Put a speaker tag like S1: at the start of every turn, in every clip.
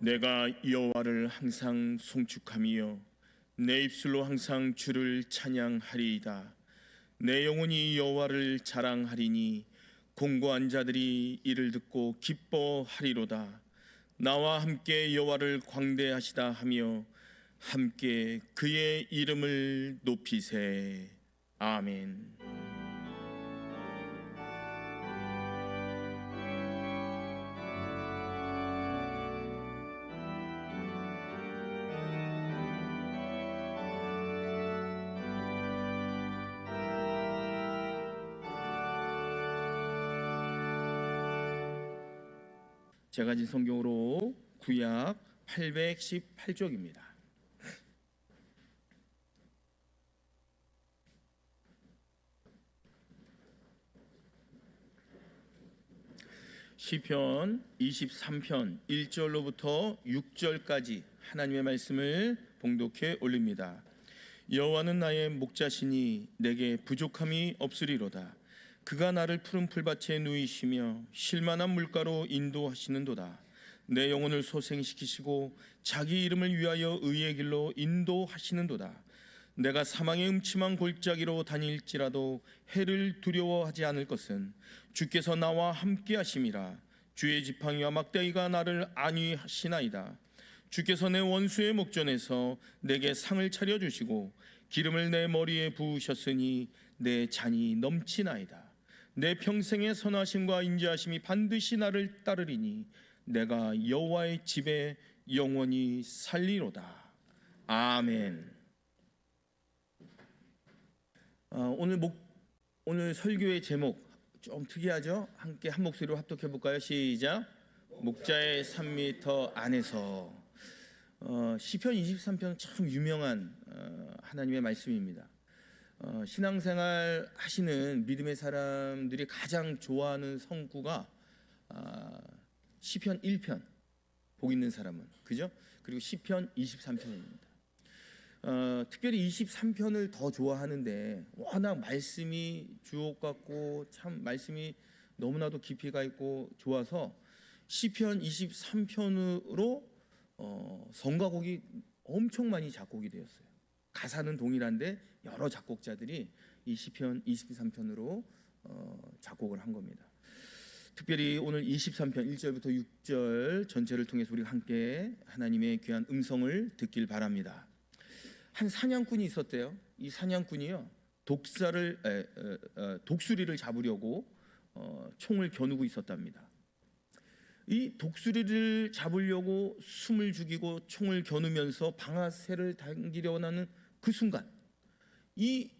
S1: 내가 여호와를 항상 송축하며 내 입술로 항상 주를 찬양하리이다. 내 영혼이 여호와를 자랑하리니 공고한 자들이 이를 듣고 기뻐하리로다. 나와 함께 여호와를 광대하시다 하며 함께 그의 이름을 높이세. 아멘. 제가 가진 성경으로 구약 818쪽입니다. 시편 23편 1절로부터 6절까지 하나님의 말씀을 봉독해 올립니다. 여호와는 나의 목자시니 내게 부족함이 없으리로다. 그가 나를 푸른 풀밭에 누이시며 쉴만한 물가로 인도하시는도다. 내 영혼을 소생시키시고 자기 이름을 위하여 의의 길로 인도하시는도다. 내가 사망의 음침한 골짜기로 다닐지라도 해를 두려워하지 않을 것은 주께서 나와 함께 하심이라. 주의 지팡이와 막대기가 나를 안위하시나이다. 주께서 내 원수의 목전에서 내게 상을 차려주시고 기름을 내 머리에 부으셨으니 내 잔이 넘치나이다. 내 평생의 선하심과 인자하심이 반드시 나를 따르리니 내가 여호와의 집에 영원히 살리로다. 아멘. 오늘 설교의 제목 좀 특이하죠? 함께 한 목소리로 합독해 볼까요? 시작. 목자의 3m 안에서. 시편 23편은 참 유명한 하나님의 말씀입니다. 신앙생활 하시는 믿음의 사람들이 가장 좋아하는 성구가 시편 1편, 복 있는 사람은, 그죠? 그리고 시편 23편입니다. 특별히 23편을 더 좋아하는데 워낙 말씀이 주옥 같고 참 말씀이 너무나도 깊이가 있고 좋아서 시편 23편으로 성가곡이 엄청 많이 작곡이 되었어요. 가사는 동일한데 여러 작곡자들이 이 시편 23편으로 작곡을 한 겁니다. 특별히 오늘 23편 1절부터 6절 전체를 통해서 우리가 함께 하나님의 귀한 음성을 듣길 바랍니다. 한 사냥꾼이 있었대요. 이 사냥꾼이요, 독수리를 잡으려고 총을 겨누고 있었답니다. 이 독수리를 잡으려고 숨을 죽이고 총을 겨누면서 방아쇠를 당기려고 하는 그 순간 이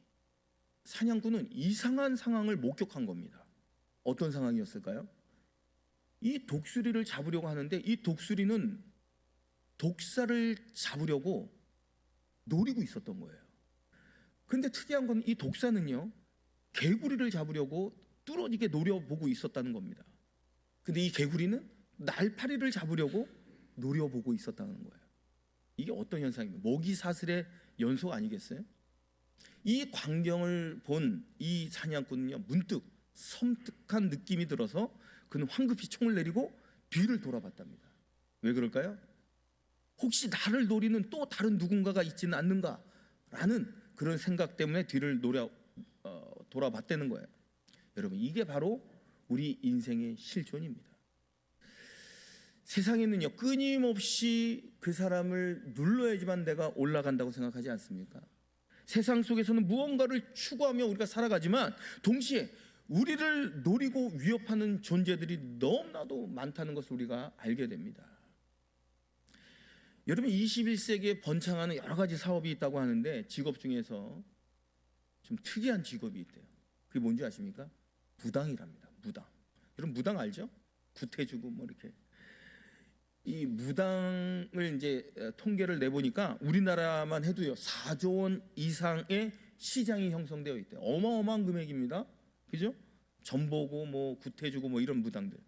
S1: 사냥꾼은 이상한 상황을 목격한 겁니다. 어떤 상황이었을까요? 이 독수리를 잡으려고 하는데 이 독수리는 독사를 잡으려고 노리고 있었던 거예요. 근데 특이한 건 이 독사는요, 개구리를 잡으려고 뚫어지게 노려보고 있었다는 겁니다. 근데 이 개구리는 날파리를 잡으려고 노려보고 있었다는 거예요. 이게 어떤 현상입니까? 먹이사슬의 연속 아니겠어요? 이 광경을 본 이 사냥꾼은요, 문득 섬뜩한 느낌이 들어서 그는 황급히 총을 내리고 뒤를 돌아봤답니다. 왜 그럴까요? 혹시 나를 노리는 또 다른 누군가가 있지는 않는가라는 그런 생각 때문에 뒤를 돌아봤다는 거예요. 여러분, 이게 바로 우리 인생의 실존입니다. 세상에는요, 끊임없이 그 사람을 눌러야지만 내가 올라간다고 생각하지 않습니까? 세상 속에서는 무언가를 추구하며 우리가 살아가지만 동시에 우리를 노리고 위협하는 존재들이 너무나도 많다는 것을 우리가 알게 됩니다. 여러분, 21세기에 번창하는 여러 가지 사업이 있다고 하는데 직업 중에서 좀 특이한 직업이 있대요. 그게 뭔지 아십니까? 무당이랍니다. 무당. 여러분, 무당 알죠? 구태주고 뭐 이렇게. 이 무당을 이제 통계를 내보니까 우리나라만 해도요 4조 원 이상의 시장이 형성되어 있대요. 어마어마한 금액입니다. 그죠? 전보고 뭐 구태주고 뭐 이런 무당들.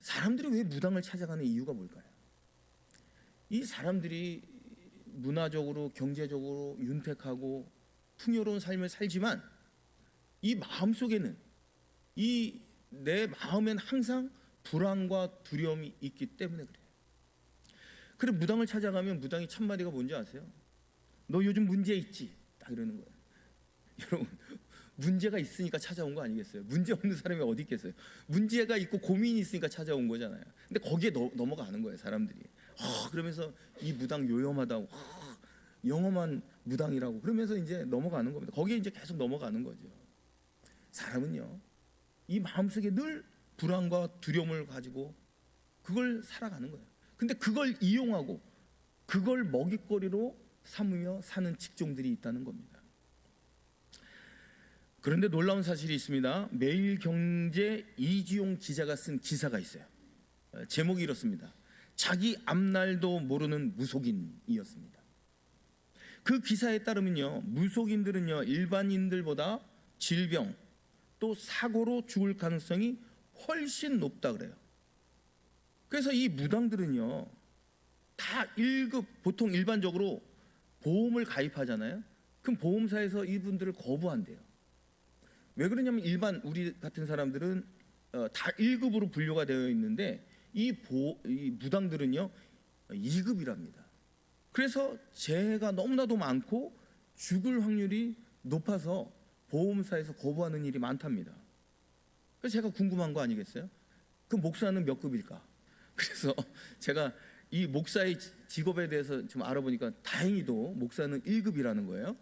S1: 사람들이 왜 무당을 찾아가는 이유가 뭘까요? 이 사람들이 문화적으로 경제적으로 윤택하고 풍요로운 삶을 살지만 이 마음속에는 내 마음엔 항상 불안과 두려움이 있기 때문에 그래요. 그래 무당을 찾아가면 무당이 첫 마디가 뭔지 아세요? 너 요즘 문제 있지? 딱 이러는 거예요. 여러분, 문제가 있으니까 찾아온 거 아니겠어요? 문제 없는 사람이 어디 있겠어요? 문제가 있고 고민이 있으니까 찾아온 거잖아요. 근데 거기에 넘어가는 거예요, 사람들이. 그러면서 이 무당 요염하다고, 영험한 무당이라고 그러면서 이제 넘어가는 겁니다. 거기에 이제 계속 넘어가는 거죠. 사람은요, 이 마음속에 늘 불안과 두려움을 가지고 그걸 살아가는 거예요. 근데 그걸 이용하고 그걸 먹잇거리로 삼으며 사는 직종들이 있다는 겁니다. 그런데 놀라운 사실이 있습니다. 매일경제 이주용 기자가 쓴 기사가 있어요. 제목이 이렇습니다. 자기 앞날도 모르는 무속인이었습니다. 그 기사에 따르면요, 무속인들은요 일반인들보다 질병 또 사고로 죽을 가능성이 훨씬 높다 그래요. 그래서 이 무당들은요 다 1급, 보통 일반적으로 보험을 가입하잖아요. 그럼 보험사에서 이분들을 거부한대요. 왜 그러냐면 일반 우리 같은 사람들은 다 1급으로 분류가 되어 있는데 이 무당들은요 2급이랍니다. 그래서 재해가 너무나도 많고 죽을 확률이 높아서 보험사에서 거부하는 일이 많답니다. 그래서 제가 궁금한 거 아니겠어요? 그 목사는 몇 급일까? 그래서 제가 이 목사의 직업에 대해서 좀 알아보니까 다행히도 목사는 1급이라는 거예요.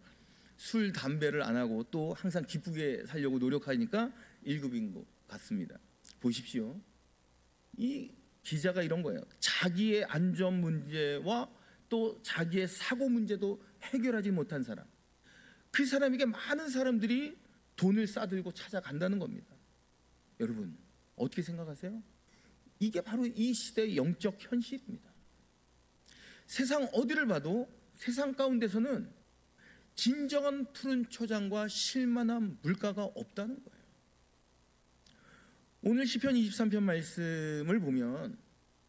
S1: 술, 담배를 안 하고 또 항상 기쁘게 살려고 노력하니까 1급인 것 같습니다. 보십시오. 이 기자가 이런 거예요. 자기의 안전 문제와 또 자기의 사고 문제도 해결하지 못한 사람. 그 사람에게 많은 사람들이 돈을 싸들고 찾아간다는 겁니다. 여러분, 어떻게 생각하세요? 이게 바로 이 시대의 영적 현실입니다. 세상 어디를 봐도 세상 가운데서는 진정한 푸른 초장과 쉴만한 물가가 없다는 거예요. 오늘 시편 23편 말씀을 보면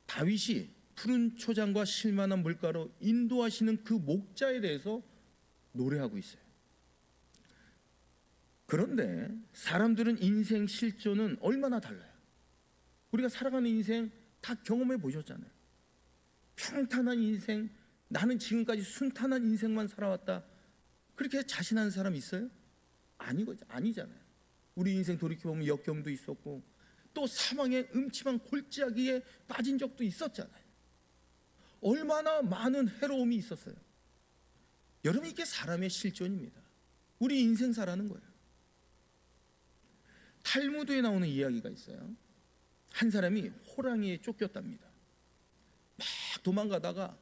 S1: 다윗이 푸른 초장과 쉴만한 물가로 인도하시는 그 목자에 대해서 노래하고 있어요. 그런데 사람들은 인생 실존은 얼마나 달라요. 우리가 살아가는 인생 다 경험해 보셨잖아요. 평탄한 인생, 나는 지금까지 순탄한 인생만 살아왔다, 그렇게 자신하는 사람 있어요? 아니잖아요. 우리 인생 돌이켜보면 역경도 있었고 또 사망의 음침한 골짜기에 빠진 적도 있었잖아요. 얼마나 많은 해로움이 있었어요. 여러분, 이게 사람의 실존입니다. 우리 인생사라는 거예요. 탈무드에 나오는 이야기가 있어요. 한 사람이 호랑이에 쫓겼답니다. 막 도망가다가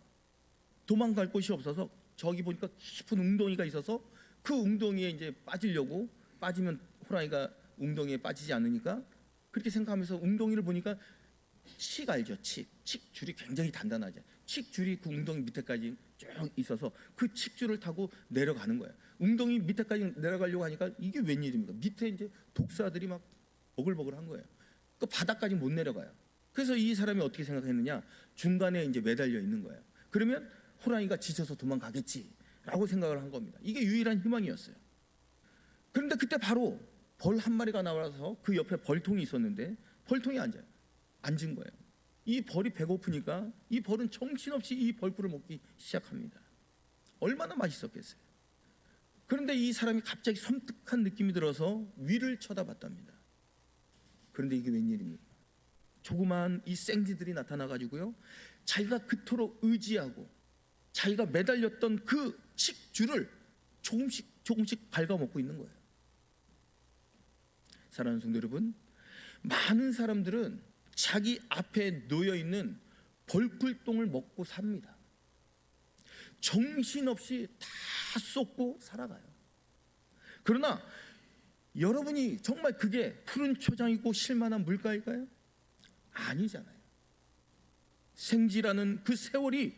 S1: 도망갈 곳이 없어서 저기 보니까 깊은 웅덩이가 있어서 그 웅덩이에 이제 빠지려고, 빠지면 호랑이가 웅덩이에 빠지지 않으니까 그렇게 생각하면서 웅덩이를 보니까 칡 알죠? 칡 줄이 굉장히 단단하죠. 칡 줄이 그 웅덩이 밑에까지 쭉 있어서 그 칡줄을 타고 내려가는 거예요. 웅덩이 밑에까지 내려가려고 하니까 이게 웬일입니까? 밑에 이제 독사들이 막 버글버글한 거예요. 그 바닥까지 못 내려가요. 그래서 이 사람이 어떻게 생각했느냐? 중간에 이제 매달려 있는 거예요. 그러면 호랑이가 지쳐서 도망가겠지라고 생각을 한 겁니다. 이게 유일한 희망이었어요. 그런데 그때 바로 벌 한 마리가 나와서 그 옆에 벌통이 있었는데 벌통에 앉은 거예요. 이 벌이 배고프니까 이 벌은 정신없이 이 벌꿀을 먹기 시작합니다. 얼마나 맛있었겠어요. 그런데 이 사람이 갑자기 섬뜩한 느낌이 들어서 위를 쳐다봤답니다. 그런데 이게 웬일입니까? 조그마한 이 생쥐들이 나타나가지고요, 자기가 그토록 의지하고 자기가 매달렸던 그 칡줄을 조금씩 갉아먹고 있는 거예요. 사랑하는 성도 여러분, 많은 사람들은 자기 앞에 놓여있는 벌꿀똥을 먹고 삽니다. 정신없이 다 쏟고 살아가요. 그러나 여러분이 정말 그게 푸른 초장이고 쉴만한 물가일까요? 아니잖아요. 생지라는 그 세월이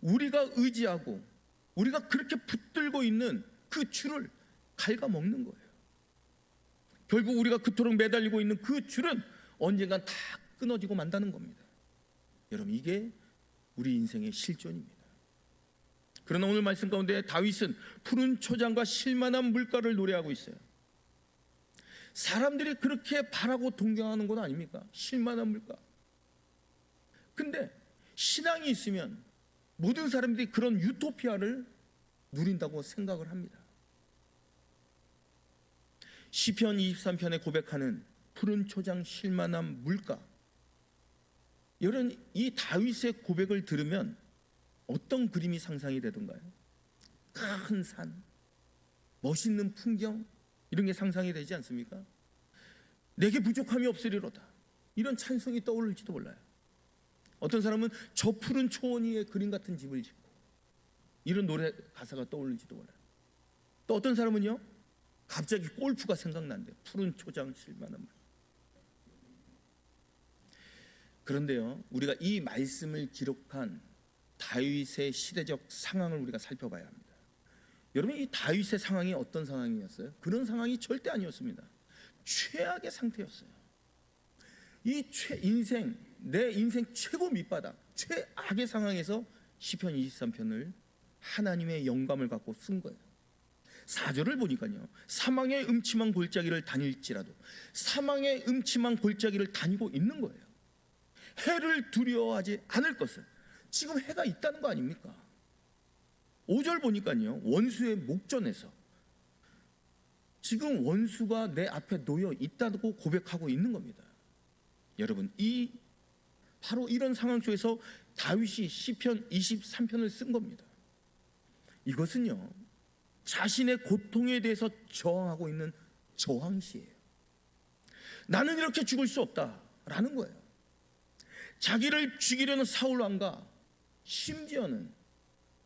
S1: 우리가 의지하고 우리가 그렇게 붙들고 있는 그 줄을 갉아먹는 거예요. 결국 우리가 그토록 매달리고 있는 그 줄은 언젠간 다 끊어지고 만다는 겁니다. 여러분, 이게 우리 인생의 실존입니다. 그러나 오늘 말씀 가운데 다윗은 푸른 초장과 쉴만한 물가를 노래하고 있어요. 사람들이 그렇게 바라고 동경하는 건 아닙니까? 쉴만한 물가. 근데 신앙이 있으면 모든 사람들이 그런 유토피아를 누린다고 생각을 합니다. 시편 23편에 고백하는 푸른 초장 쉴만한 물가, 이런 이 다윗의 고백을 들으면 어떤 그림이 상상이 되던가요? 큰 산, 멋있는 풍경, 이런 게 상상이 되지 않습니까? 내게 부족함이 없으리로다, 이런 찬송이 떠오를지도 몰라요. 어떤 사람은 저 푸른 초원 위에 그림 같은 집을 짓고, 이런 노래 가사가 떠오를지도 몰라요. 또 어떤 사람은요, 갑자기 골프가 생각난대요. 푸른 초장 쉴만한 물. 그런데요, 우리가 이 말씀을 기록한 다윗의 시대적 상황을 우리가 살펴봐야 합니다. 여러분, 이 다윗의 상황이 어떤 상황이었어요? 그런 상황이 절대 아니었습니다. 최악의 상태였어요. 내 인생 최고 밑바닥, 최악의 상황에서 시편 23편을 하나님의 영감을 갖고 쓴 거예요. 4절을 보니까요, 사망의 음침한 골짜기를 다닐지라도, 사망의 음침한 골짜기를 다니고 있는 거예요. 해를 두려워하지 않을 것을. 지금 해가 있다는 거 아닙니까? 5절 보니까요, 원수의 목전에서 지금 원수가 내 앞에 놓여 있다고 고백하고 있는 겁니다. 여러분, 바로 이런 상황 속에서 다윗이 시편 23편을 쓴 겁니다. 이것은요, 자신의 고통에 대해서 저항하고 있는 저항시예요. 나는 이렇게 죽을 수 없다라는 거예요. 자기를 죽이려는 사울 왕과, 심지어는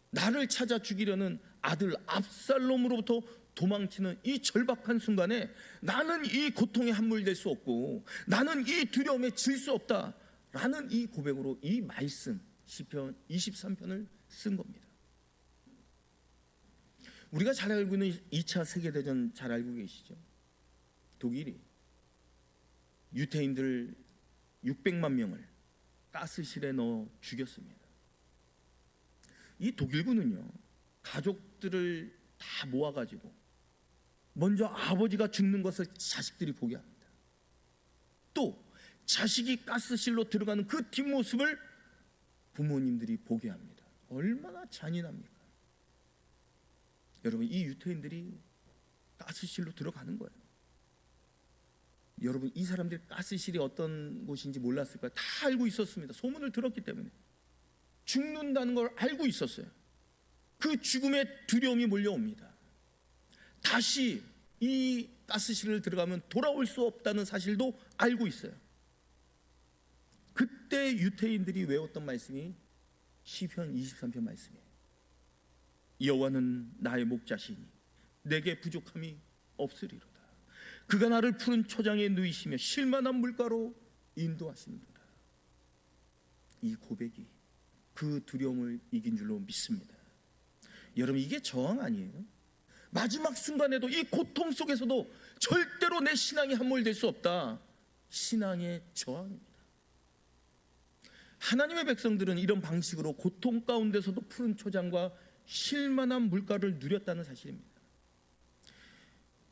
S1: 나를 찾아 죽이려는 아들 압살롬으로부터 도망치는 이 절박한 순간에 나는 이 고통에 함몰될 수 없고, 나는 이 두려움에 질 수 없다라는 이 고백으로 이 말씀 시편 23편을 쓴 겁니다. 우리가 잘 알고 있는 2차 세계대전 잘 알고 계시죠? 독일이 유태인들 600만 명을 가스실에 넣어 죽였습니다. 이 독일군은요, 가족들을 다 모아가지고 먼저 아버지가 죽는 것을 자식들이 보게 합니다. 또 자식이 가스실로 들어가는 그 뒷모습을 부모님들이 보게 합니다. 얼마나 잔인합니까? 여러분, 이 유태인들이 가스실로 들어가는 거예요. 여러분, 이 사람들이 가스실이 어떤 곳인지 몰랐을 거예요. 다 알고 있었습니다. 소문을 들었기 때문에. 죽는다는 걸 알고 있었어요. 그 죽음의 두려움이 몰려옵니다. 다시 이 가스실을 들어가면 돌아올 수 없다는 사실도 알고 있어요. 그때 유태인들이 외웠던 말씀이 시편 23편 말씀이에요. 여호와는 나의 목자시니 내게 부족함이 없으리로다. 그가 나를 푸른 초장에 누이시며 쉴만한 물가로 인도하시는도다. 이 고백이 그 두려움을 이긴 줄로 믿습니다. 여러분, 이게 저항 아니에요? 마지막 순간에도 이 고통 속에서도 절대로 내 신앙이 함몰될 수 없다. 신앙의 저항입니다. 하나님의 백성들은 이런 방식으로 고통 가운데서도 푸른 초장과 쉴만한 물가를 누렸다는 사실입니다.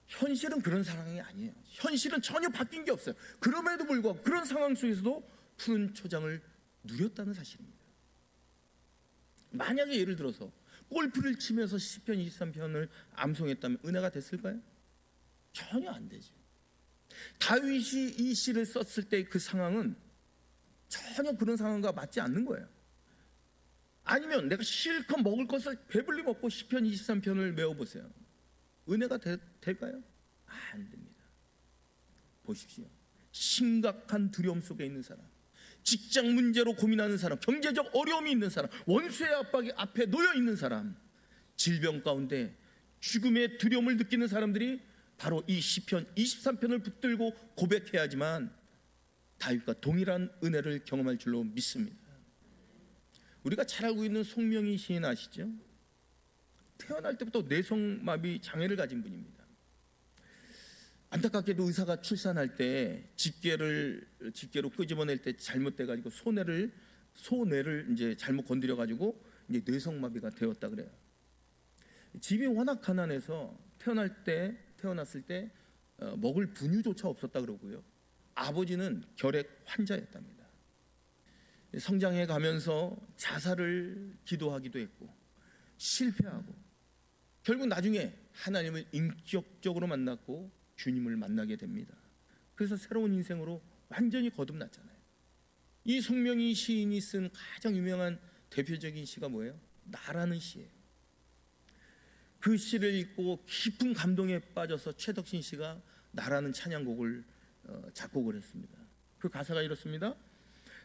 S1: 현실은 그런 상황이 아니에요. 현실은 전혀 바뀐 게 없어요. 그럼에도 불구하고 그런 상황 속에서도 푸른 초장을 누렸다는 사실입니다. 만약에 예를 들어서 골프를 치면서 시편 23편을 암송했다면 은혜가 됐을까요? 전혀 안 되죠. 다윗이 이 시를 썼을 때 그 상황은 전혀 그런 상황과 맞지 않는 거예요. 아니면 내가 실컷 먹을 것을 배불리 먹고 시편 23편을 외워보세요. 은혜가 될까요? 안 됩니다. 보십시오. 심각한 두려움 속에 있는 사람, 직장 문제로 고민하는 사람, 경제적 어려움이 있는 사람, 원수의 압박이 앞에 놓여 있는 사람, 질병 가운데 죽음의 두려움을 느끼는 사람들이 바로 이 시편 23편을 붙들고 고백해야지만 다윗과 동일한 은혜를 경험할 줄로 믿습니다. 우리가 잘 알고 있는 송명희 시인 아시죠? 태어날 때부터 뇌성마비 장애를 가진 분입니다. 안타깝게도 의사가 출산할 때 집게로 끄집어낼 때 잘못돼가지고 소뇌를 이제 잘못 건드려가지고 이제 뇌성마비가 되었다 그래요. 집이 워낙 가난해서 태어났을 때 먹을 분유조차 없었다 그러고요. 아버지는 결핵 환자였답니다. 성장해 가면서 자살을 기도하기도 했고 실패하고 결국 나중에 하나님을 인격적으로 만났고 주님을 만나게 됩니다. 그래서 새로운 인생으로 완전히 거듭났잖아요. 이 송명희 시인이 쓴 가장 유명한 대표적인 시가 뭐예요? 나라는 시예요. 그 시를 읽고 깊은 감동에 빠져서 최덕신 씨가 나라는 찬양곡을 작곡을 했습니다. 그 가사가 이렇습니다.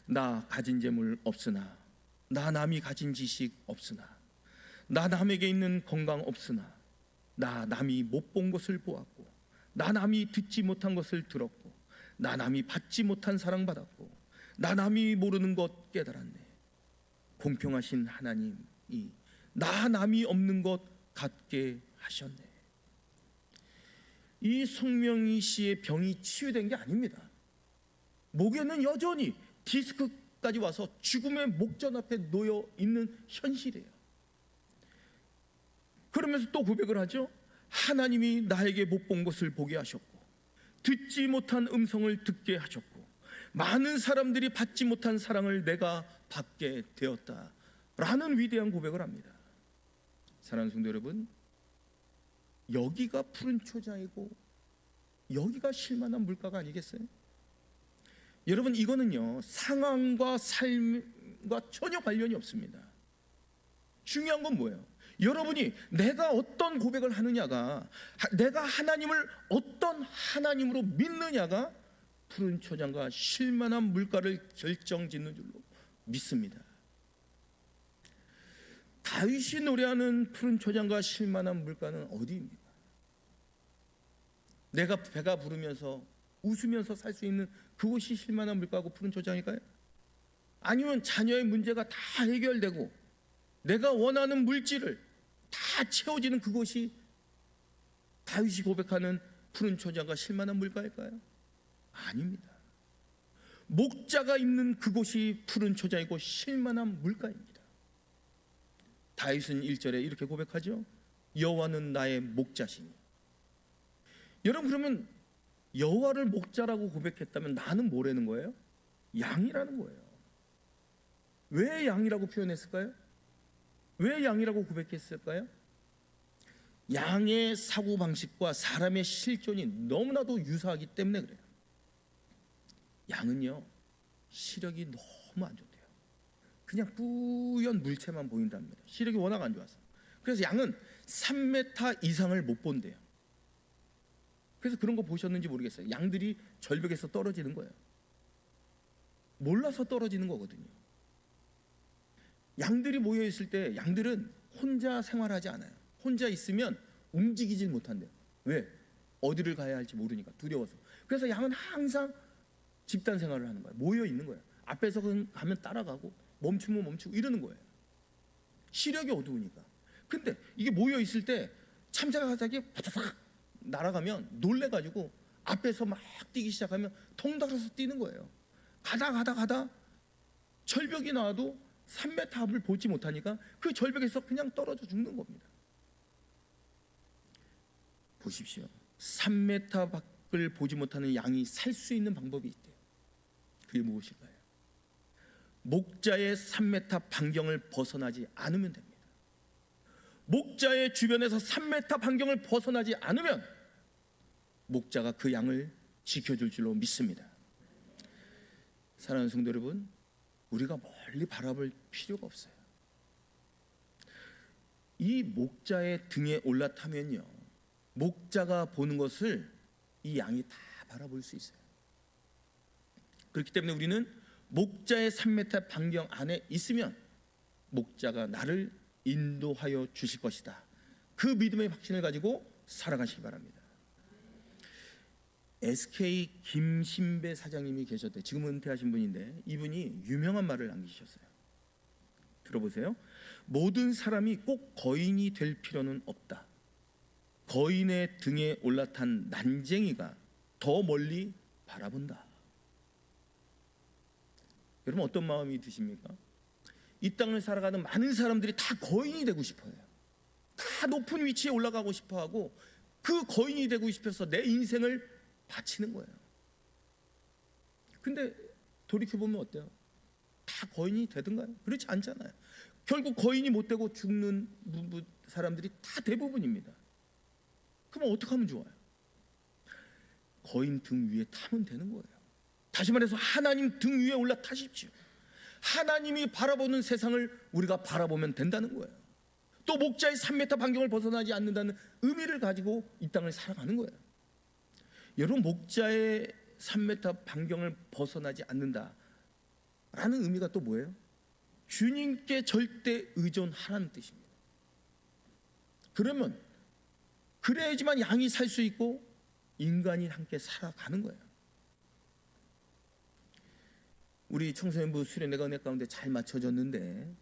S1: 나 가진 재물 없으나, 나 남이 가진 지식 없으나, 나 남에게 있는 건강 없으나, 나 남이 못 본 것을 보았고, 나 남이 듣지 못한 것을 들었고, 나 남이 받지 못한 사랑받았고, 나 남이 모르는 것 깨달았네. 공평하신 하나님이 나 남이 없는 것 갖게 하셨네. 이 송명희 씨의 병이 치유된 게 아닙니다. 목에는 여전히 디스크까지 와서 죽음의 목전 앞에 놓여 있는 현실이에요. 그러면서 또 고백을 하죠. 하나님이 나에게 못 본 것을 보게 하셨고, 듣지 못한 음성을 듣게 하셨고, 많은 사람들이 받지 못한 사랑을 내가 받게 되었다라는 위대한 고백을 합니다. 사랑하는 성도 여러분, 여기가 푸른 초장이고 여기가 쉴만한 물가가 아니겠어요? 여러분, 이거는요 상황과 삶과 전혀 관련이 없습니다. 중요한 건 뭐예요? 여러분이 내가 어떤 고백을 하느냐가, 내가 하나님을 어떤 하나님으로 믿느냐가 푸른 초장과 쉴만한 물가를 결정짓는 줄로 믿습니다. 다윗이 노래하는 푸른 초장과 쉴만한 물가는 어디입니까? 내가 배가 부르면서 웃으면서 살 수 있는 그곳이 쉴만한 물가고 푸른 초장일까요? 아니면 자녀의 문제가 다 해결되고 내가 원하는 물질을 다 채워지는 그곳이 다윗이 고백하는 푸른 초장과 쉴만한 물가일까요? 아닙니다. 목자가 있는 그곳이 푸른 초장이고 쉴만한 물가입니다. 다윗은 1절에 이렇게 고백하죠. 여호와는 나의 목자시니. 여러분, 그러면 여호와를 목자라고 고백했다면 나는 뭐라는 거예요? 양이라는 거예요. 왜 양이라고 표현했을까요? 왜 양이라고 고백했을까요? 양의 사고방식과 사람의 실존이 너무나도 유사하기 때문에 그래요. 양은요 시력이 너무 안 좋대요. 그냥 뿌연 물체만 보인답니다. 시력이 워낙 안 좋아서. 그래서 양은 3m 이상을 못 본대요. 그래서 그런 거 보셨는지 모르겠어요. 양들이 절벽에서 떨어지는 거예요. 몰라서 떨어지는 거거든요. 양들이 모여 있을 때 양들은 혼자 생활하지 않아요. 혼자 있으면 움직이질 못한대요. 왜? 어디를 가야 할지 모르니까, 두려워서. 그래서 양은 항상 집단 생활을 하는 거예요. 모여 있는 거예요. 앞에서 가면 따라가고 멈추면 멈추고 이러는 거예요. 시력이 어두우니까. 근데 이게 모여 있을 때 참새가사기 바다닥 날아가면 놀래가지고 앞에서 막 뛰기 시작하면 통달아서 뛰는 거예요. 가다 절벽이 나와도 3m 앞을 보지 못하니까 그 절벽에서 그냥 떨어져 죽는 겁니다. 보십시오. 3m 밖을 보지 못하는 양이 살 수 있는 방법이 있대요. 그게 무엇일까요? 목자의 3m 반경을 벗어나지 않으면 됩니다. 목자의 주변에서 3m 반경을 벗어나지 않으면 목자가 그 양을 지켜줄 줄로 믿습니다. 사랑하는 성도 여러분, 우리가 멀리 바라볼 필요가 없어요. 이 목자의 등에 올라타면요, 목자가 보는 것을 이 양이 다 바라볼 수 있어요. 그렇기 때문에 우리는 목자의 3m 반경 안에 있으면 목자가 나를 인도하여 주실 것이다. 그 믿음의 확신을 가지고 살아가시기 바랍니다. SK 김신배 사장님이 계셨대. 지금 은퇴하신 분인데 이분이 유명한 말을 남기셨어요. 들어보세요. 모든 사람이 꼭 거인이 될 필요는 없다. 거인의 등에 올라탄 난쟁이가 더 멀리 바라본다. 여러분, 어떤 마음이 드십니까? 이 땅을 살아가는 많은 사람들이 다 거인이 되고 싶어요. 다 높은 위치에 올라가고 싶어하고 그 거인이 되고 싶어서 내 인생을 바치는 거예요. 근데 돌이켜보면 어때요? 다 거인이 되든가요? 그렇지 않잖아요. 결국 거인이 못 되고 죽는 사람들이 다 대부분입니다. 그럼 어떻게 하면 좋아요? 거인 등 위에 타면 되는 거예요. 다시 말해서 하나님 등 위에 올라타십시오. 하나님이 바라보는 세상을 우리가 바라보면 된다는 거예요. 또 목자의 3m 반경을 벗어나지 않는다는 의미를 가지고 이 땅을 살아가는 거예요. 여러분, 목자의 3m 반경을 벗어나지 않는다라는 의미가 또 뭐예요? 주님께 절대 의존하라는 뜻입니다. 그러면 그래야지만 양이 살 수 있고 인간이 함께 살아가는 거예요. 우리 청소년부 수련회가 은혜 가운데 잘 맞춰졌는데,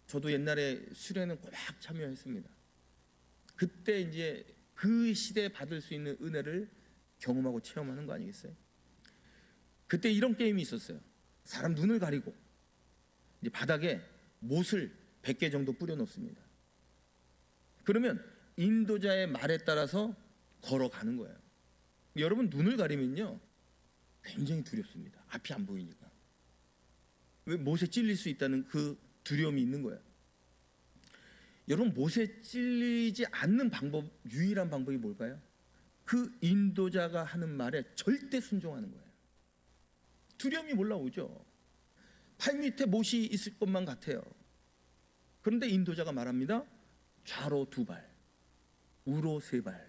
S1: 저도 옛날에 수련회는 꼭 참여했습니다. 그때 이제 그 시대에 받을 수 있는 은혜를 경험하고 체험하는 거 아니겠어요? 그때 이런 게임이 있었어요. 사람 눈을 가리고 이제 바닥에 못을 100개 정도 뿌려 놓습니다. 그러면 인도자의 말에 따라서 걸어가는 거예요. 여러분, 눈을 가리면요 굉장히 두렵습니다. 앞이 안 보이니까. 왜? 못에 찔릴 수 있다는 그 두려움이 있는 거예요. 여러분, 못에 찔리지 않는 방법, 유일한 방법이 뭘까요? 그 인도자가 하는 말에 절대 순종하는 거예요. 두려움이 올라오죠. 팔 밑에 못이 있을 것만 같아요. 그런데 인도자가 말합니다. 좌로 2발, 우로 3발,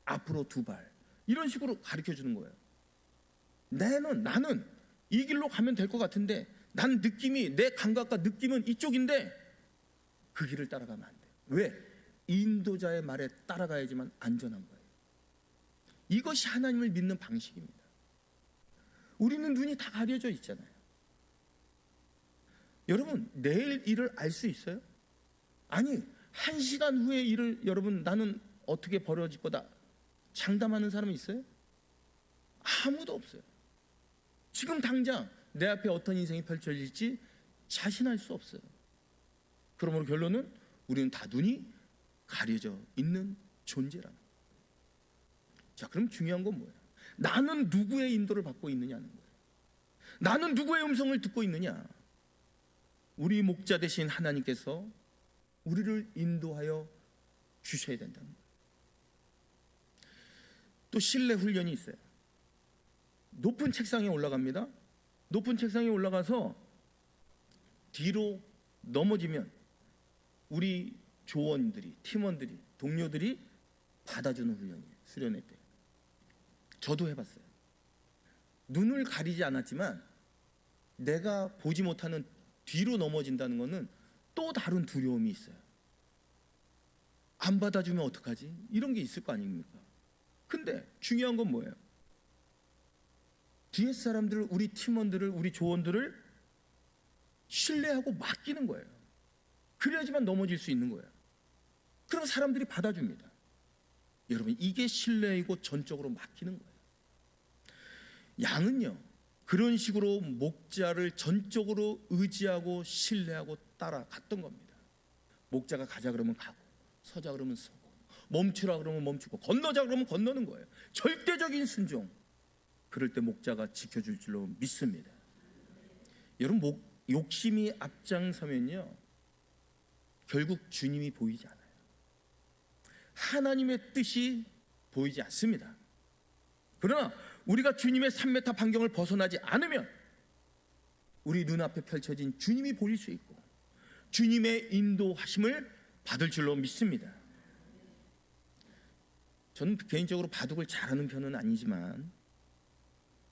S1: 앞으로 2발, 이런 식으로 가르쳐 주는 거예요. 나는 이 길로 가면 될 것 같은데, 난 느낌이, 내 감각과 느낌은 이쪽인데 그 길을 따라가면 안 돼요. 왜? 인도자의 말에 따라가야지만 안전한 거예요. 이것이 하나님을 믿는 방식입니다. 우리는 눈이 다 가려져 있잖아요. 여러분, 내일 일을 알 수 있어요? 아니, 1시간 후의 일을 여러분, 나는 어떻게 벌어질 거다 장담하는 사람이 있어요? 아무도 없어요. 지금 당장 내 앞에 어떤 인생이 펼쳐질지 자신할 수 없어요. 그러므로 결론은 우리는 다 눈이 가려져 있는 존재라는 거예요. 자, 그럼 중요한 건 뭐예요? 나는 누구의 인도를 받고 있느냐는 거예요. 나는 누구의 음성을 듣고 있느냐? 우리 목자 되신 하나님께서 우리를 인도하여 주셔야 된다는 거예요. 또 신뢰 훈련이 있어요. 높은 책상에 올라갑니다. 높은 책상에 올라가서 뒤로 넘어지면 우리 조원들이, 팀원들이, 동료들이 받아주는 훈련이에요. 수련회 때 저도 해봤어요. 눈을 가리지 않았지만 내가 보지 못하는 뒤로 넘어진다는 것은 또 다른 두려움이 있어요. 안 받아주면 어떡하지? 이런 게 있을 거 아닙니까? 근데 중요한 건 뭐예요? 뒤에 사람들을, 우리 팀원들을, 우리 조원들을 신뢰하고 맡기는 거예요. 그래야지만 넘어질 수 있는 거예요. 그럼 사람들이 받아줍니다. 여러분, 이게 신뢰이고 전적으로 맡기는 거예요. 양은요, 그런 식으로 목자를 전적으로 의지하고 신뢰하고 따라갔던 겁니다. 목자가 가자 그러면 가고, 서자 그러면 서고, 멈추라 그러면 멈추고, 건너자 그러면 건너는 거예요. 절대적인 순종. 그럴 때 목자가 지켜줄 줄로 믿습니다. 여러분, 욕심이 앞장서면요 결국 주님이 보이지 않아요. 하나님의 뜻이 보이지 않습니다. 그러나 우리가 주님의 3m 반경을 벗어나지 않으면 우리 눈앞에 펼쳐진 주님이 보일 수 있고 주님의 인도하심을 받을 줄로 믿습니다. 저는 개인적으로 바둑을 잘하는 편은 아니지만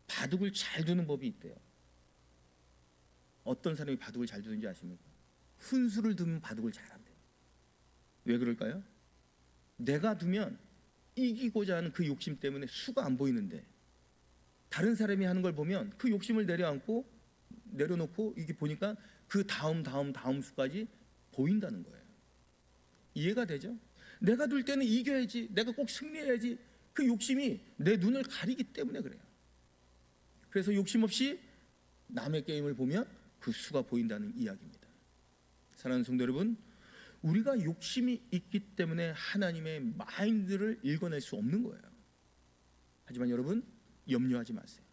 S1: 바둑을 잘 두는 법이 있대요. 어떤 사람이 바둑을 잘 두는지 아십니까? 훈수를 두면 바둑을 잘한대요. 왜 그럴까요? 내가 두면 이기고자 하는 그 욕심 때문에 수가 안 보이는데 다른 사람이 하는 걸 보면 그 욕심을 내려놓고 이게 보니까 그 다음 수까지 보인다는 거예요. 이해가 되죠? 내가 둘 때는 이겨야지, 내가 꼭 승리해야지, 그 욕심이 내 눈을 가리기 때문에 그래요. 그래서 욕심 없이 남의 게임을 보면 그 수가 보인다는 이야기입니다. 사랑하는 성도 여러분, 우리가 욕심이 있기 때문에 하나님의 마인드를 읽어낼 수 없는 거예요. 하지만 여러분, 염려하지 마세요.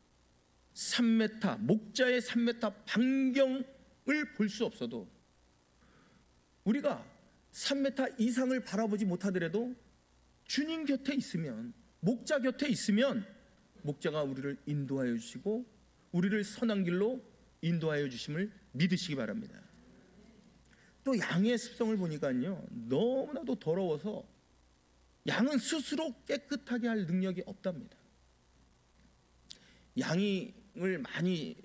S1: 3m, 목자의 3m 반경을 볼 수 없어도, 우리가 3m 이상을 바라보지 못하더라도 주님 곁에 있으면, 목자 곁에 있으면 목자가 우리를 인도하여 주시고 우리를 선한 길로 인도하여 주심을 믿으시기 바랍니다. 또 양의 습성을 보니까요, 너무나도 더러워서 양은 스스로 깨끗하게 할 능력이 없답니다. 양을 많이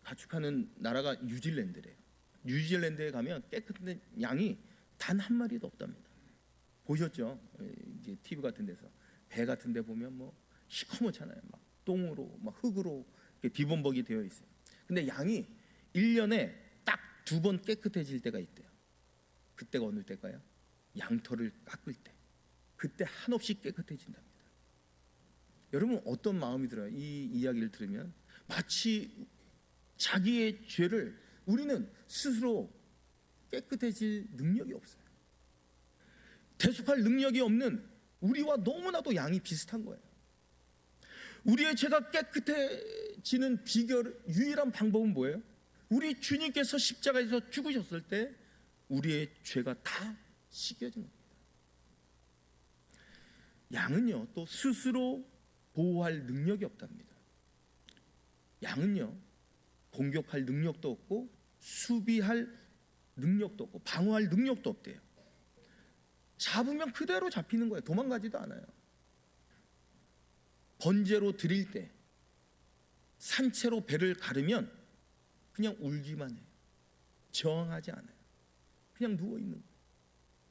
S1: 가축하는 나라가 뉴질랜드래요. 뉴질랜드에 가면 깨끗한 양이 단 한 마리도 없답니다. 보셨죠? 이제 TV 같은 데서 배 같은 데 보면 뭐 시커멓잖아요. 막 똥으로, 막 흙으로 뒤범벅이 되어 있어요. 근데 양이 1년에 딱 2번 깨끗해질 때가 있대요. 그때가 어느 때일까요? 양털을 깎을 때. 그때 한없이 깨끗해진답니다. 여러분 어떤 마음이 들어요? 이 이야기를 들으면 마치 자기의 죄를 우리는 스스로 깨끗해질 능력이 없어요. 대속할 능력이 없는 우리와 너무나도 양이 비슷한 거예요. 우리의 죄가 깨끗해지는 비결, 유일한 방법은 뭐예요? 우리 주님께서 십자가에서 죽으셨을 때 우리의 죄가 다 씻겨진 겁니다. 양은요, 또 스스로 보호할 능력이 없답니다. 양은요, 공격할 능력도 없고 수비할 능력도 없고 방어할 능력도 없대요. 잡으면 그대로 잡히는 거예요. 도망가지도 않아요. 번제로 드릴 때 산채로 배를 가르면 그냥 울기만 해요. 저항하지 않아요. 그냥 누워있는 거예요.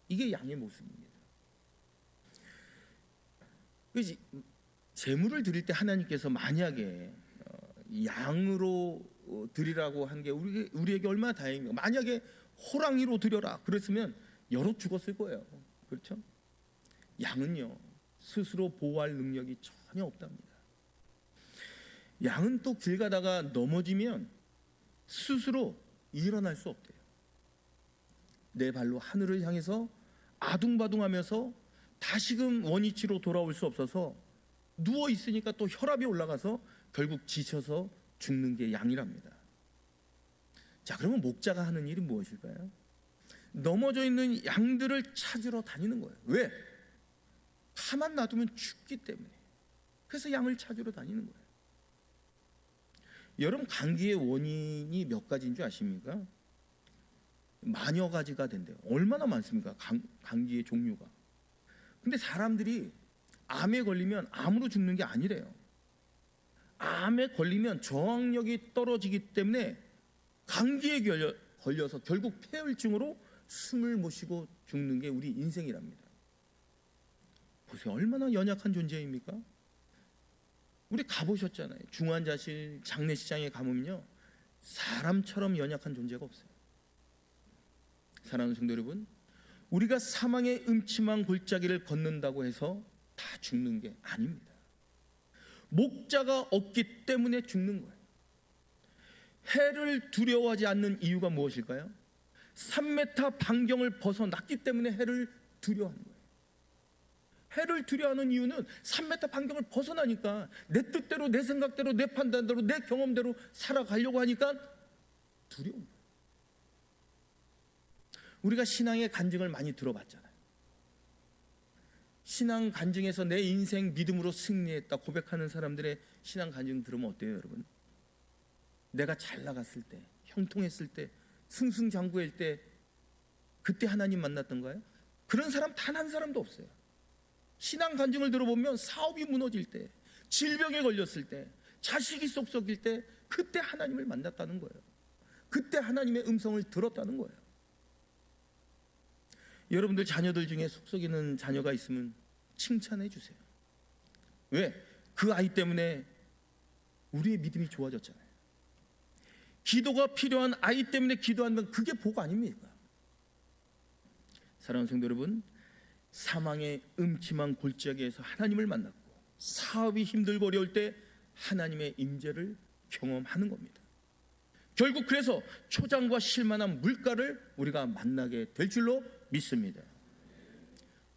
S1: 이게 양의 모습입니다. 그래서 제물을 드릴 때 하나님께서 만약에 양으로 드리라고 한 게 우리에게 얼마나 다행입니까? 만약에 호랑이로 드려라 그랬으면 여러 죽었을 거예요. 그렇죠? 양은요, 스스로 보호할 능력이 전혀 없답니다. 양은 또 길 가다가 넘어지면 스스로 일어날 수 없대요. 내 발로 하늘을 향해서 아둥바둥하면서 다시금 원위치로 돌아올 수 없어서 누워 있으니까 또 혈압이 올라가서 결국 지쳐서 죽는 게 양이랍니다. 자, 그러면 목자가 하는 일이 무엇일까요? 넘어져 있는 양들을 찾으러 다니는 거예요. 왜? 가만 놔두면 죽기 때문에. 그래서 양을 찾으러 다니는 거예요. 여러분, 감기의 원인이 몇 가지인 줄 아십니까? 만여 가지가 된대요. 얼마나 많습니까? 감기의 종류가. 근데 사람들이 암에 걸리면 암으로 죽는 게 아니래요. 암에 걸리면 저항력이 떨어지기 때문에 감기에 걸려서 결국 폐혈증으로 숨을 못 쉬고 죽는 게 우리 인생이랍니다. 보세요, 얼마나 연약한 존재입니까? 우리 가보셨잖아요. 중환자실, 장례식장에 가면요, 사람처럼 연약한 존재가 없어요. 사랑하는 성도 여러분, 우리가 사망의 음침한 골짜기를 걷는다고 해서 다 죽는 게 아닙니다. 목자가 없기 때문에 죽는 거예요. 해를 두려워하지 않는 이유가 무엇일까요? 3m 반경을 벗어났기 때문에 해를 두려워하는 거예요. 해를 두려워하는 이유는 3m 반경을 벗어나니까 내 뜻대로, 내 생각대로, 내 판단대로, 내 경험대로 살아가려고 하니까 두려운 거예요. 우리가 신앙의 간증을 많이 들어봤잖아요. 신앙 간증에서 내 인생 믿음으로 승리했다 고백하는 사람들의 신앙 간증 들으면 어때요, 여러분? 내가 잘 나갔을 때, 형통했을 때, 승승장구할 때, 그때 하나님 만났던가요? 그런 사람 단 한 사람도 없어요. 신앙 간증을 들어보면 사업이 무너질 때, 질병에 걸렸을 때, 자식이 쏙쏙일 때, 그때 하나님을 만났다는 거예요. 그때 하나님의 음성을 들었다는 거예요. 여러분들 자녀들 중에 속썩이는 자녀가 있으면 칭찬해 주세요. 왜? 그 아이 때문에 우리의 믿음이 좋아졌잖아요. 기도가 필요한 아이 때문에 기도하면 그게 복 아닙니까? 사랑하는 성도 여러분, 사망의 음침한 골짜기에서 하나님을 만났고 사업이 힘들고 어려울 때 하나님의 임재를 경험하는 겁니다. 결국 그래서 초장과 실만한 물가를 우리가 만나게 될 줄로 믿습니다.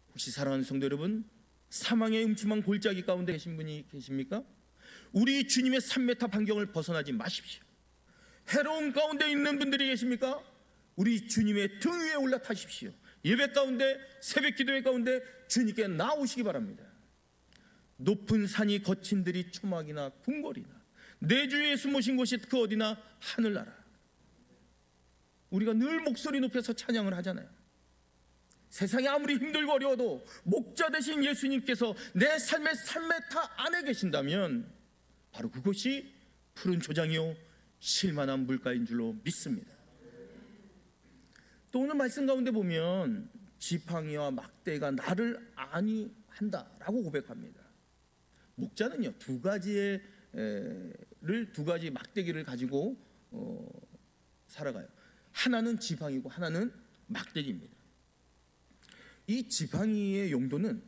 S1: 혹시 사랑하는 성도 여러분, 사망의 음침한 골짜기 가운데 계신 분이 계십니까? 우리 주님의 3m 반경을 벗어나지 마십시오. 해로운 가운데 있는 분들이 계십니까? 우리 주님의 등 위에 올라타십시오. 예배 가운데, 새벽 기도회 가운데 주님께 나오시기 바랍니다. 높은 산이 거친 들이 초막이나 궁궐이나 내 주에 숨으신 곳이 그 어디나 하늘나라. 우리가 늘 목소리 높여서 찬양을 하잖아요. 세상이 아무리 힘들고 어려워도 목자 되신 예수님께서 내 삶의 3m 안에 계신다면 바로 그곳이 푸른 초장이요 쉴만한 물가인 줄로 믿습니다. 또 오늘 말씀 가운데 보면 지팡이와 막대가 나를 안위한다라고 고백합니다. 목자는요 두 가지 막대기를 가지고 살아가요. 하나는 지팡이고 하나는 막대기입니다. 이 지팡이의 용도는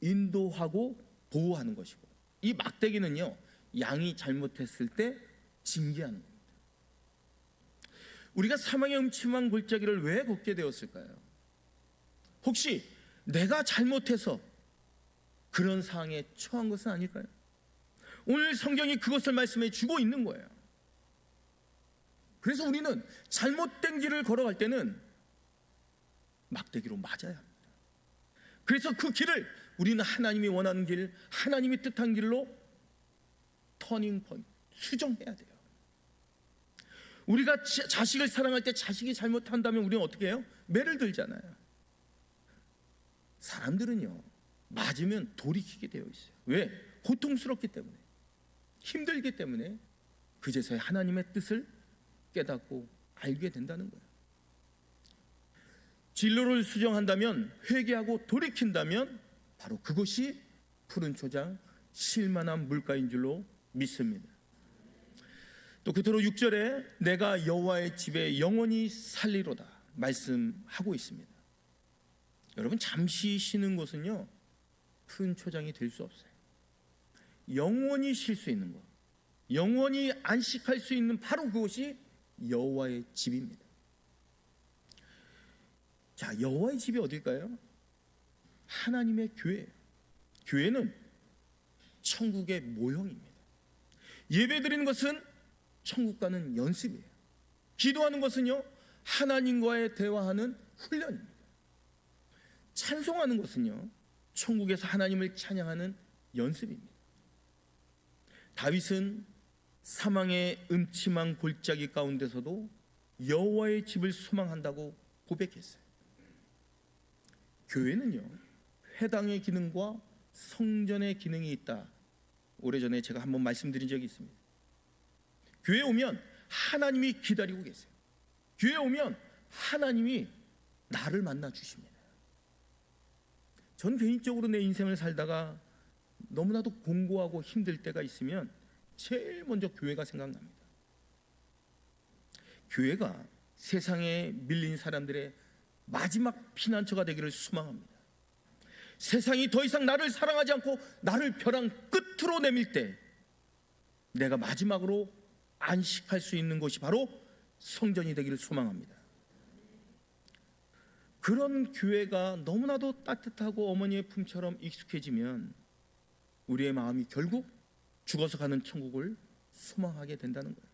S1: 인도하고 보호하는 것이고, 이 막대기는요 양이 잘못했을 때 징계하는 겁니다. 우리가 사망의 음침한 골짜기를 왜 걷게 되었을까요? 혹시 내가 잘못해서 그런 상황에 처한 것은 아닐까요? 오늘 성경이 그것을 말씀해 주고 있는 거예요. 그래서 우리는 잘못된 길을 걸어갈 때는 막대기로 맞아야 합니다. 그래서 그 길을 우리는 하나님이 원하는 길, 하나님이 뜻한 길로 터닝 포인트, 수정해야 돼요. 우리가 자식을 사랑할 때 자식이 잘못한다면 우리는 어떻게 해요? 매를 들잖아요. 사람들은요 맞으면 돌이키게 되어 있어요. 왜? 고통스럽기 때문에, 힘들기 때문에 그제서야 하나님의 뜻을 깨닫고 알게 된다는 거예요. 진로를 수정한다면, 회개하고 돌이킨다면 바로 그것이 푸른 초장, 쉴만한 물가인 줄로 믿습니다. 또 그대로 6절에 내가 여호와의 집에 영원히 살리로다 말씀하고 있습니다. 여러분, 잠시 쉬는 곳은요 푸른 초장이 될 수 없어요. 영원히 쉴 수 있는 곳, 영원히 안식할 수 있는 바로 그곳이 여호와의 집입니다. 자, 여호와의 집이 어딜까요? 하나님의 교회예요. 교회는 천국의 모형입니다. 예배드리는 것은 천국과는 연습이에요. 기도하는 것은요 하나님과의 대화하는 훈련입니다. 찬송하는 것은요 천국에서 하나님을 찬양하는 연습입니다. 다윗은 사망의 음침한 골짜기 가운데서도 여호와의 집을 소망한다고 고백했어요. 교회는요 회당의 기능과 성전의 기능이 있다. 오래전에 제가 한번 말씀드린 적이 있습니다. 교회에 오면 하나님이 기다리고 계세요. 교회에 오면 하나님이 나를 만나 주십니다. 전 개인적으로 내 인생을 살다가 너무나도 공고하고 힘들 때가 있으면 제일 먼저 교회가 생각납니다. 교회가 세상에 밀린 사람들의 마지막 피난처가 되기를 소망합니다. 세상이 더 이상 나를 사랑하지 않고 나를 벼랑 끝으로 내밀 때 내가 마지막으로 안식할 수 있는 곳이 바로 성전이 되기를 소망합니다. 그런 교회가 너무나도 따뜻하고 어머니의 품처럼 익숙해지면 우리의 마음이 결국 죽어서 가는 천국을 소망하게 된다는 거예요.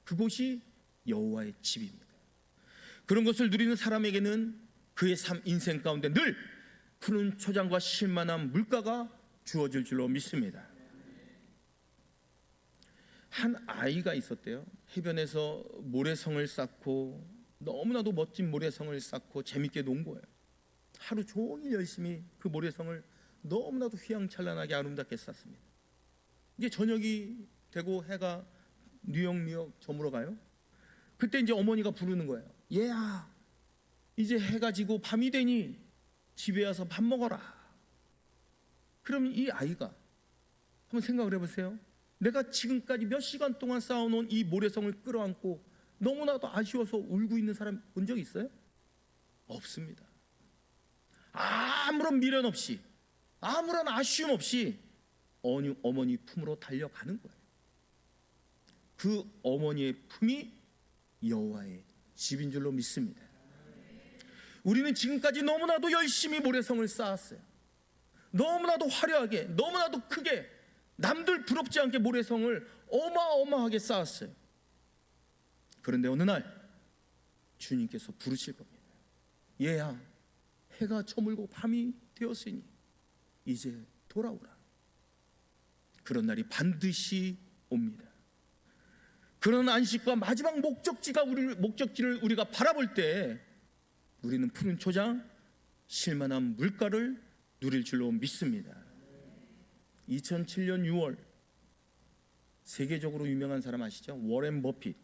S1: 그곳이 여호와의 집입니다. 그런 것을 누리는 사람에게는 그의 삶 인생 가운데 늘 푸른 초장과 쉴만한 물가가 주어질 줄로 믿습니다. 한 아이가 있었대요. 해변에서 모래성을 쌓고, 너무나도 멋진 모래성을 쌓고 재밌게 논 거예요. 하루 종일 열심히 그 모래성을 너무나도 휘황찬란하게 아름답게 쌓습니다. 이제 저녁이 되고 해가 뉘역뉘역 저물어 가요. 그때 이제 어머니가 부르는 거예요. 얘야, 이제 해가 지고 밤이 되니 집에 와서 밥 먹어라. 그럼 이 아이가 한번 생각을 해보세요. 내가 지금까지 몇 시간 동안 쌓아놓은 이 모래성을 끌어안고 너무나도 아쉬워서 울고 있는 사람 본 적 있어요? 없습니다. 아무런 미련 없이, 아무런 아쉬움 없이 어머니 품으로 달려가는 거예요. 그 어머니의 품이 여호와의 집인 줄로 믿습니다. 우리는 지금까지 너무나도 열심히 모래성을 쌓았어요. 너무나도 화려하게, 너무나도 크게 남들 부럽지 않게 모래성을 어마어마하게 쌓았어요. 그런데 어느 날 주님께서 부르실 겁니다. 얘야, 해가 저물고 밤이 되었으니 이제 돌아오라. 그런 날이 반드시 옵니다. 그런 안식과 마지막 목적지를 우리가 바라볼 때 우리는 푸른 초장, 쉴만한 물가를 누릴 줄로 믿습니다. 2007년 6월 세계적으로 유명한 사람 아시죠? 워렌 버핏.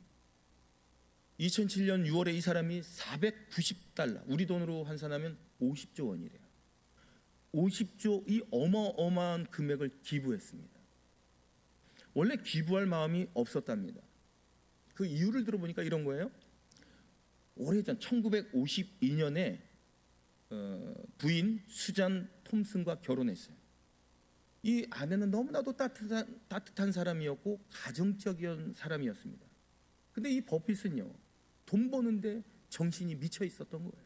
S1: 2007년 6월에 이 사람이 490달러, 우리 돈으로 환산하면 50조 원이래요. 50조, 이 어마어마한 금액을 기부했습니다. 원래 기부할 마음이 없었답니다. 그 이유를 들어보니까 이런 거예요. 오래전 1952년에 부인 수잔 톰슨과 결혼했어요. 이 아내는 너무나도 따뜻한 사람이었고 가정적인 사람이었습니다. 근데 이 버핏은요, 돈 버는데 정신이 미쳐 있었던 거예요.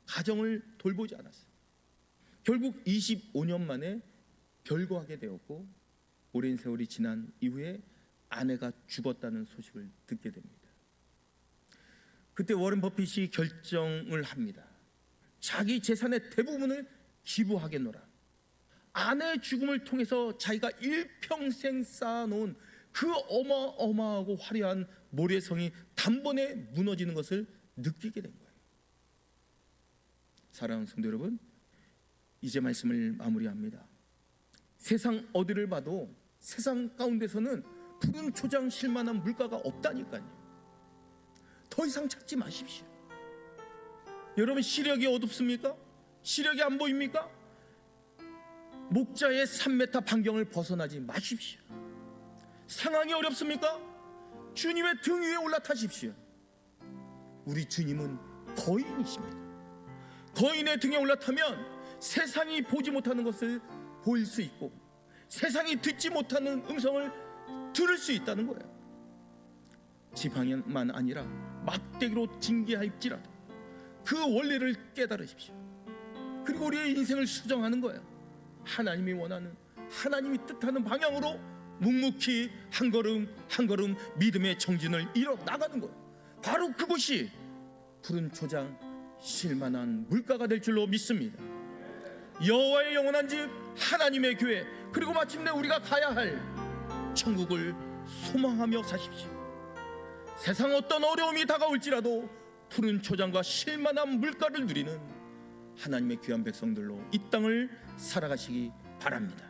S1: 가정을 돌보지 않았어요. 결국 25년 만에 별거하게 되었고, 오랜 세월이 지난 이후에 아내가 죽었다는 소식을 듣게 됩니다. 그때 워렌 버핏이 결정을 합니다. 자기 재산의 대부분을 기부하겠노라. 아내의 죽음을 통해서 자기가 일평생 쌓아놓은 그 어마어마하고 화려한 모래성이 단번에 무너지는 것을 느끼게 된 거예요. 사랑하는 성도 여러분, 이제 말씀을 마무리합니다. 세상 어디를 봐도 세상 가운데서는 푸른 초장 쉴만한 물가가 없다니까요. 더 이상 찾지 마십시오. 여러분, 시력이 어둡습니까? 시력이 안 보입니까? 목자의 3m 반경을 벗어나지 마십시오. 상황이 어렵습니까? 주님의 등 위에 올라타십시오. 우리 주님은 거인이십니다. 거인의 등에 올라타면 세상이 보지 못하는 것을 보일 수 있고 세상이 듣지 못하는 음성을 들을 수 있다는 거예요. 지방만 아니라 막대기로 징계할지라도 그 원리를 깨달으십시오. 그리고 우리의 인생을 수정하는 거예요. 하나님이 원하는, 하나님이 뜻하는 방향으로 묵묵히 한 걸음 한 걸음 믿음의 정진을 이뤄 나가는 거예요. 바로 그것이 푸른 초장 쉴만한 물가가 될 줄로 믿습니다. 여호와의 영원한 집, 하나님의 교회, 그리고 마침내 우리가 가야 할 천국을 소망하며 사십시오. 세상 어떤 어려움이 다가올지라도 푸른 초장과 쉴만한 물가를 누리는 하나님의 귀한 백성들로 이 땅을 살아가시기 바랍니다.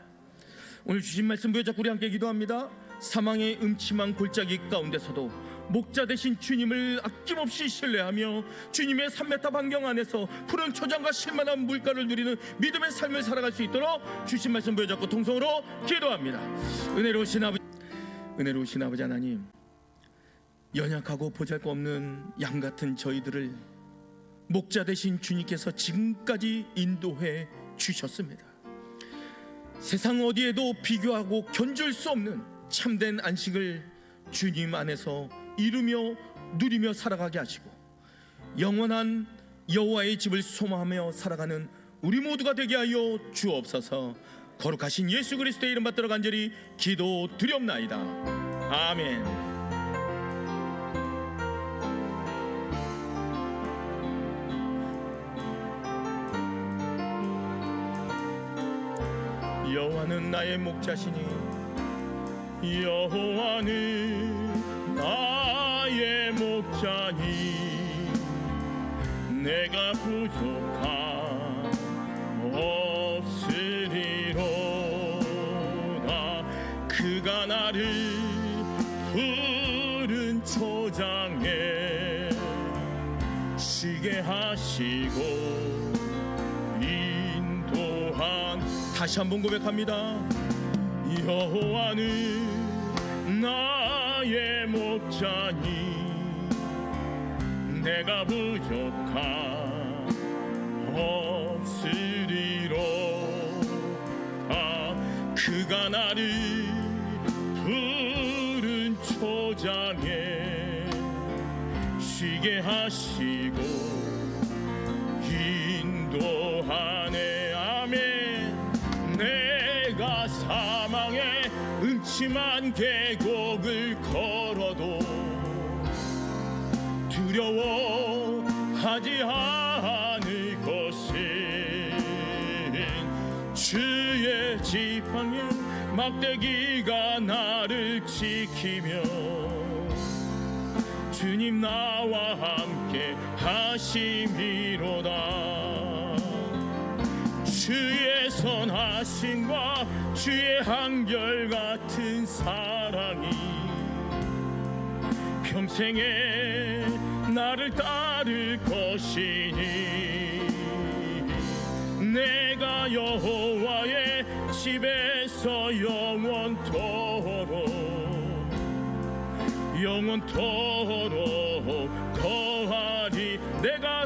S1: 오늘 주신 말씀 부여잡고 우리 함께 기도합니다. 사망의 음침한 골짜기 가운데서도 목자 되신 주님을 아낌없이 신뢰하며 주님의 3m 반경 안에서 푸른 초장과 쉴만한 물가를 누리는 믿음의 삶을 살아갈 수 있도록 주신 말씀 부여잡고 통성으로 기도합니다. 은혜로우신 아버지 하나님, 연약하고 보잘것없는 양같은 저희들을 목자 되신 주님께서 지금까지 인도해 주셨습니다. 세상 어디에도 비교하고 견줄 수 없는 참된 안식을 주님 안에서 이루며 누리며 살아가게 하시고 영원한 여호와의 집을 소망하며 살아가는 우리 모두가 되게 하여 주옵소서. 거룩하신 예수 그리스도의 이름 받들어 간절히 기도드리옵나이다. 아멘. 여호와는 나의 목자시니 여호와는 나의 목자니 내가 부족함 없으리로다. 그가 나를 푸른 초장에 쉬게 하시고 다시 한번 고백합니다. 여호와는 나의 목자니 내가 부족함 없으리로다. 그가 나를 푸른 초장에 쉬게 하시고 인도하네. 아멘. 내가 사망의 계곡을 걸어도 두려워하지 않을 것은 주의 지팡이 막대기가 나를 지키며 주님 나와 함께 하심이로다. 주의 선하심과 주의 한결같은 사랑이 평생에 나를 따를 것이니 내가 여호와의 집에서 영원토록 거하리. 내가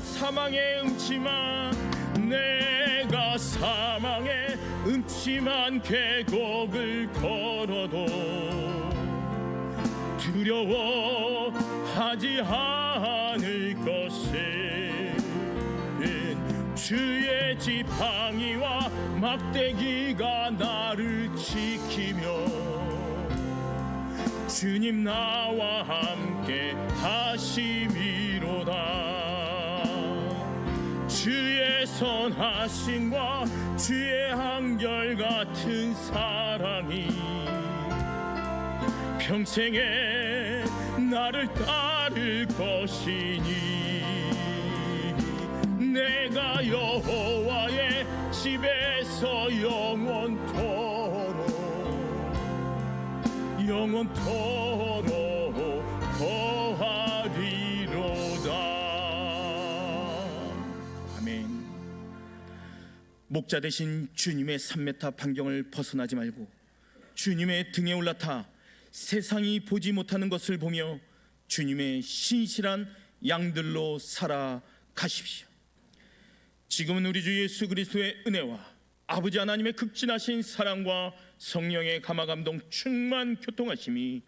S1: 사망의 음침한 계곡을 걸어도 두려워하지 않을 것은 주의 지팡이와 막대기가 나를 지키며 주님 나와 함께 하심이로다. 주의 선하심과 주의 한결같은 사랑이 평생에 나를 따를 것이니 내가 여호와의 집에서 영원토록 거하리로다. 아멘. 목자 되신 주님의 3m 반경을 벗어나지 말고 주님의 등에 올라타 세상이 보지 못하는 것을 보며 주님의 신실한 양들로 살아가십시오. 지금은 우리 주 예수 그리스도의 은혜와 아버지 하나님의 극진하신 사랑과 성령의 감화감동 충만 교통하심이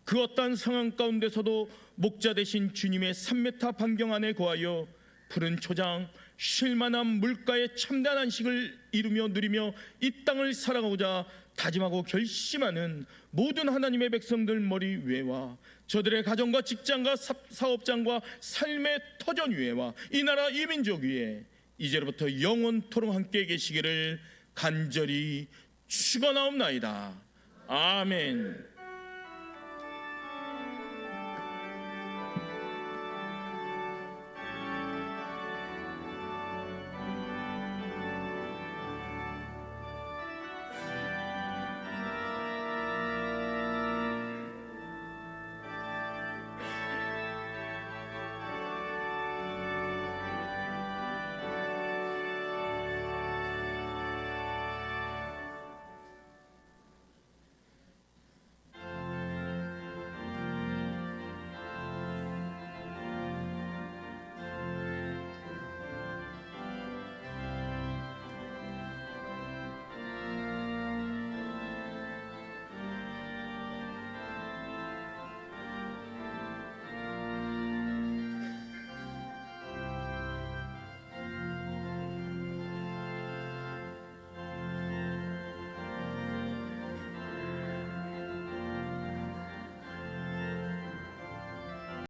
S1: 그 어떠한 상황 가운데서도 목자 되신 주님의 3m 반경 안에 거하여 푸른 초장 쉴만한 물가의 참된 안식을 이루며 누리며 이 땅을 살아가고자 다짐하고 결심하는 모든 하나님의 백성들 머리 위에와 저들의 가정과 직장과 사업장과 삶의 터전 위에와 이 나라 이 민족 위에 이제로부터 영원토록 함께 계시기를 간절히 축원하옵나이다. 아멘.